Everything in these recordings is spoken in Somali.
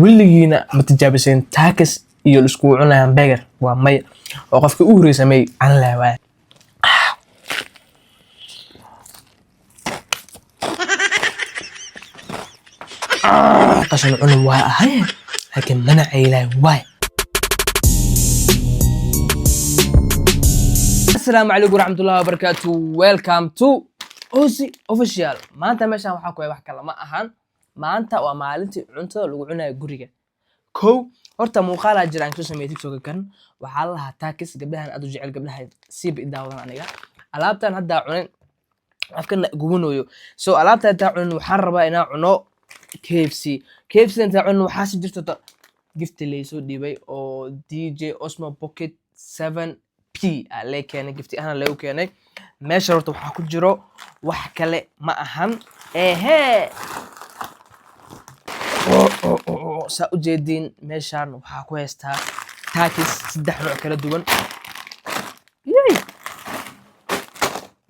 weligiina ma tijaabiseen taakis iyo isku cunayaan burger waa may oo qofka u horeeyay aan leeyahay qashan cunum waa ahay laakiin mana ceylay waay السلام عليكم ورحمة الله وبركاته. Welcome to Ozi Official. maanta meeshaan waxaa ku wax kala ma ahan. maanta waa maalintii cuntada lagu cunayo guriga. horta muuqaala jiraan ku sameeyay TikTok kan waxaa la lahaa taakis gabdhahan aad u jecel gabdhaha siib idaawadan aniga. alaabtan hadda cunin afkana gubanayo. So alaabtan hadda cunin waxaan rabaa inaan cuno KFC. KFC inta cunin waxaa si jirto gift leeso dhibay oo DJ Osmo Pocket 7 عليه كان جفتي أنا لو كان ما شرط وحكون جرو وحكله ما أهم سأجدين ماشان وحكويستها تاكس تدحرع كلا دوان ياي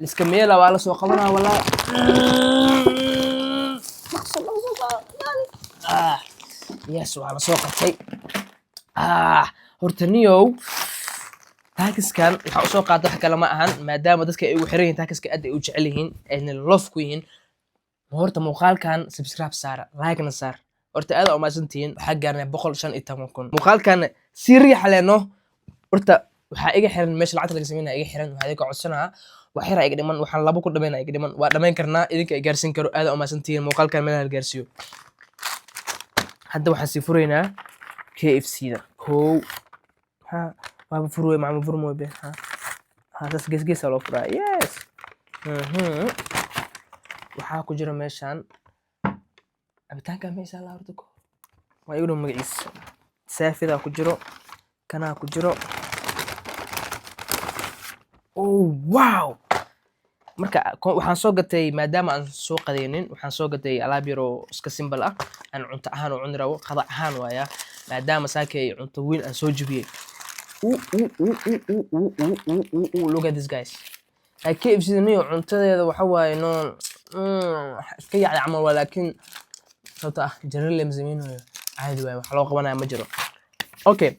الاسكمية لو على سوق قبرها ولا يسوع على سوق شيء هورتنيو taakiskan waxa soo qaado wax kale ma ahan maadaama dadka ay u xiran yihiin taakiska aad ay u jecel yihiin ayna love ku yihiin horta muuqaalkan subscribe saar like na saar horta aad u maasantiin waxa gaarnay 115,000 muuqaalkan si riix leeno horta waxa iga xiran meesha lacagta laga sameeyay iga xiran waxa iga codsanaa wax yar iga dhiman waxaan laba ku dhameynaa iga dhiman waa dhameyn karnaa idinka ay gaarsin karo aad u maasantiin muuqaalkan meel gaarsiyo hadda waxaan si fureynaa KFC-da ha ما بفروي مع مفرمو به ها هذا قس لو فرا يس waxaa ku jira meeshan abitaanka meesha la horto waa igu magaciis saafida ku jiro kana ku jiro oh wow marka waxaan soo gatay maadaama aan soo qadeynin waxaan soo gatay alaab yar oo iska simple ah aan cunto ahaan oo cunirawo qada ahaan waaya maadaama saakay cunto weyn aan soo jibiyay look at this guys I keep seeing you cuntadeeda waxa waaye no iska yaacay amal laakiin sabta general lemzamino caadi waay wax loo qabanayo ma jiro okay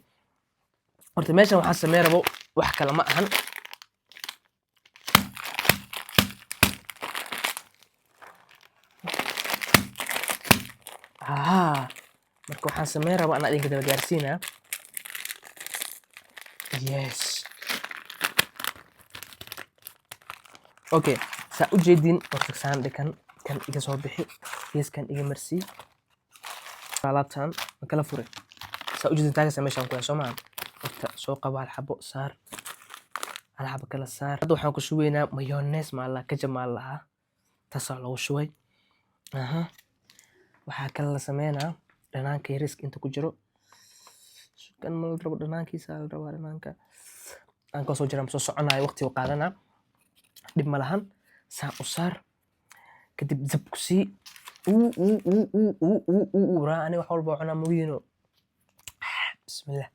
horta meeshan waxa sameeyay wax kala ma ahan marka waxaan sameeyay ana idinka daba gaarsiinaa yes okay sa ujeedin horta saan dhikan kan iga soo bixi geeskan iga marsi alaabtan kala fure sa ujeedin taaga sameeshan ku Soomaan horta soo qaba hal xabo saar hal xabo kala saar hadda waxaan ku shubeynaa mayonnaise ma la ka jamaal laha taasoo lagu shubay waxa kala la sameeynaa dhanaanka risk inta ku jiro kan mal rabo dhanaankiisa la rabo dhanaanka aan ka soo jiraa soo soconayo waqti oo qaadana dib ma lahan saa u saar kadib zab ku sii raani wax walba cunaa mooyino bismillah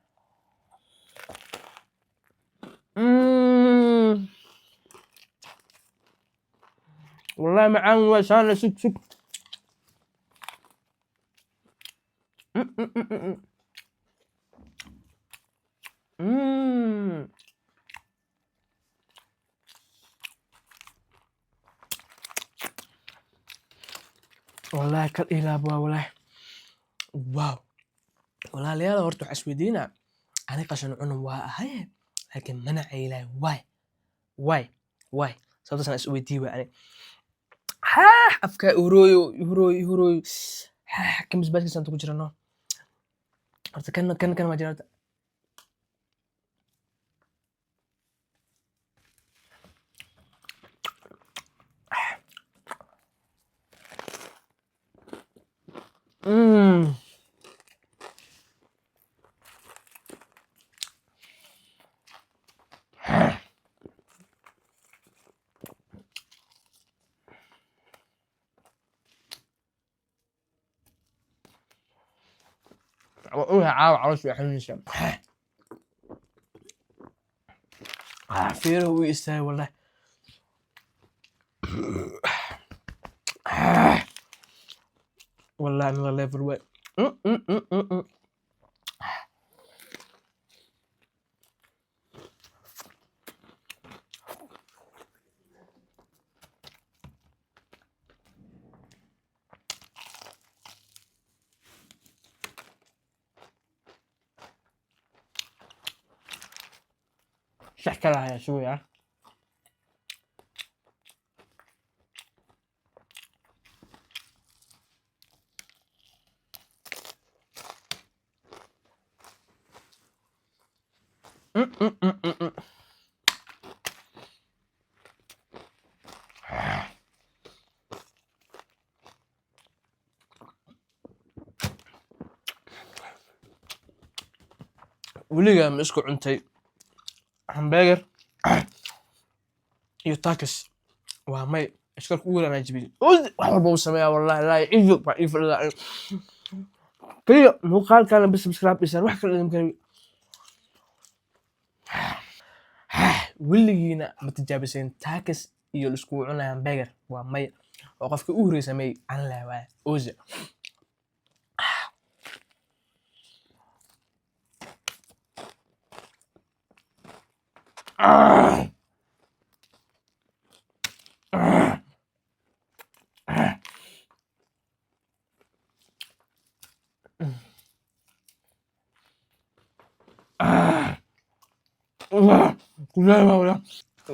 والله معان وشان سك والله كل إله أبوه والله واو والله ليالي هرتو حسودينا أنا قشن عنو هاي لكن منع إله واي صوت أنا أسودي يعني أفكار هروي كم زبالك سنتو كجرنا هرت كان ما جرت وأقولها عاوش وحنين شام فيره ويستاهل والله والله another level way شكلها يا شوية. weligaa ma isku cuntay hamburger iyo takis? waa may ishkalka ugu weyn anaa jebiyey wax walba uu sameeyaa wallahi laa ciido baa ii fadhidaa kaliya muuqaalkaana bis subscribe isaan wax kale idin kari weligiina ma tijaabiseen takis iyo laisku cunaya hamburger? waa may oo qofka u horreeyay sameeyey aan laawaa oza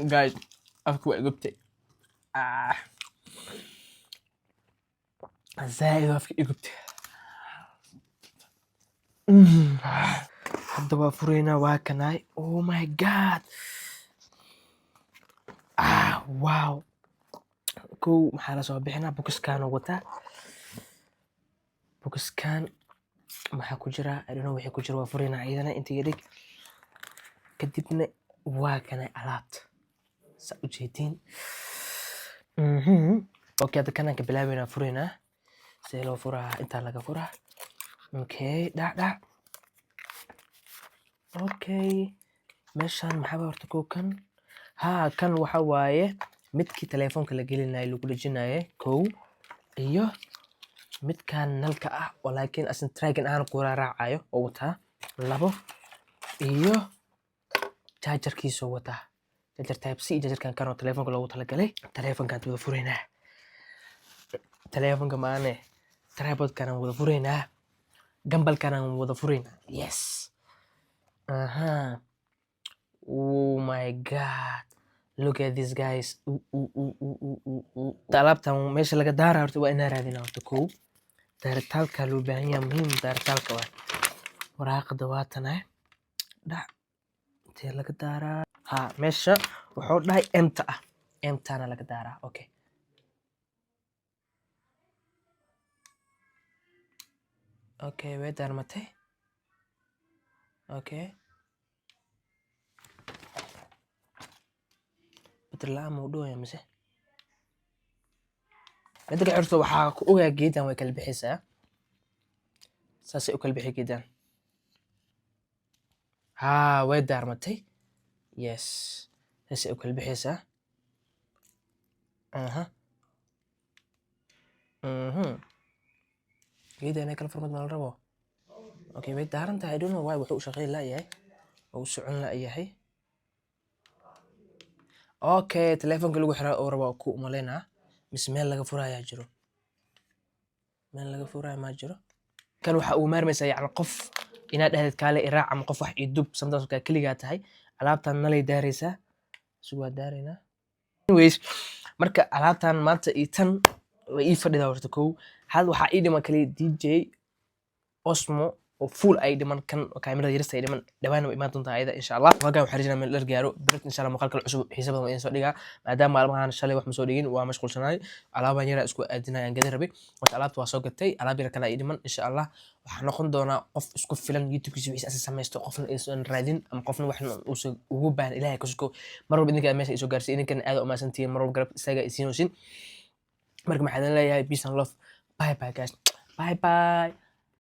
guys afka waa igubtay zaaid afka igubtay hadda waa furaynaa waa kanaay oh my god wow kow maxaa la soo bixinaa bokiskaan wataa bokiskaan maxaa ku jira adhino wixii ku jira waa furaynaa iyadana inta iyo dhig kadibna waa kanay alaabta saa u jeediin okay hadda kanaan ka bilaabaynaa furaynaa see loo furaa intaa laga furaa okay dhac okay meeshaan maxaa horta kow kan kan waxa waaye midkii telefoonka la gelinayo lagu dhejinayo kow iyo midkaan nalka ah oo laakiin asan tragan aan ku raacayo oo wataa labo iyo chargerkiisa wataa charger type C chargerkan kan oo telefoonka loogu talagalay telefoonkan wada furaynaa telefoonka maane tripodkan wada furaynaa gambalkan wada furaynaa yes oh my god look at this guys alaabtan meesha laga daara horta waa inaa raadinaa horta kow daaritaalka loo baahan yahay muhiim daaritaalka waa waraaqada waatana dhac intee laga daaraa meesha wuxuu dhahay emta ah emtana laga daaraa okay okay way daarmatay okay la موضوع يا مسه انت قاعد عرفت waxaa ku ogaa geedan way kala bixaysaa saasay u kala bixi geedan way daarmatay yes saasay u kala bixaysaa geedan ay kala furmad ma la rabo okay way daarantahay I don't know why wuxuu u shaqeyn laayahay oo u socon laayahay okay telefoonka lagu xiraa oo rabo ku umaleynaa mis meel laga furayaa jiro meel laga furayaa ma jiro kan waxa uu maarmaysaa yacni qof inaad dhahdid kaale iraac ama qof wax idub sometimes ka kaligaa tahay alaabtan nalay daaraysaa sugaa daaraynaa anyways marka alaabtan maanta ii tan way ii fadhidaa horta kow had waxaa ii dhiman kaliya DJ Osmo oo full ay dhiman kan kaamirada yarista ay dhiman dhawaan way imaan doontaa ayada insha Allah wagaan waxaan rajaynayaa meel dhar gaaro birta insha Allah muuqaalka cusub xiisa badan waan soo dhigaa maadaama maalmahan shalay wax ma soo dhigin waa mashquulsanahay alaaban yara isku aadinayaan gadan rabay wata alaabta waa soo gatay alaab yar kale ay dhiman insha Allah waxaan noqon doonaa qof isku filan YouTube-kiisa wixii asaas samaysto qofna aysan raadin ama qofna wax uu ugu baahan Ilaahay ka sugo mar walba idinka meesha soo gaarsiin idinkan aad u maasantiin mar walba garab isaga isiinoosin marka maxaan leeyahay peace and love bye bye guys bye bye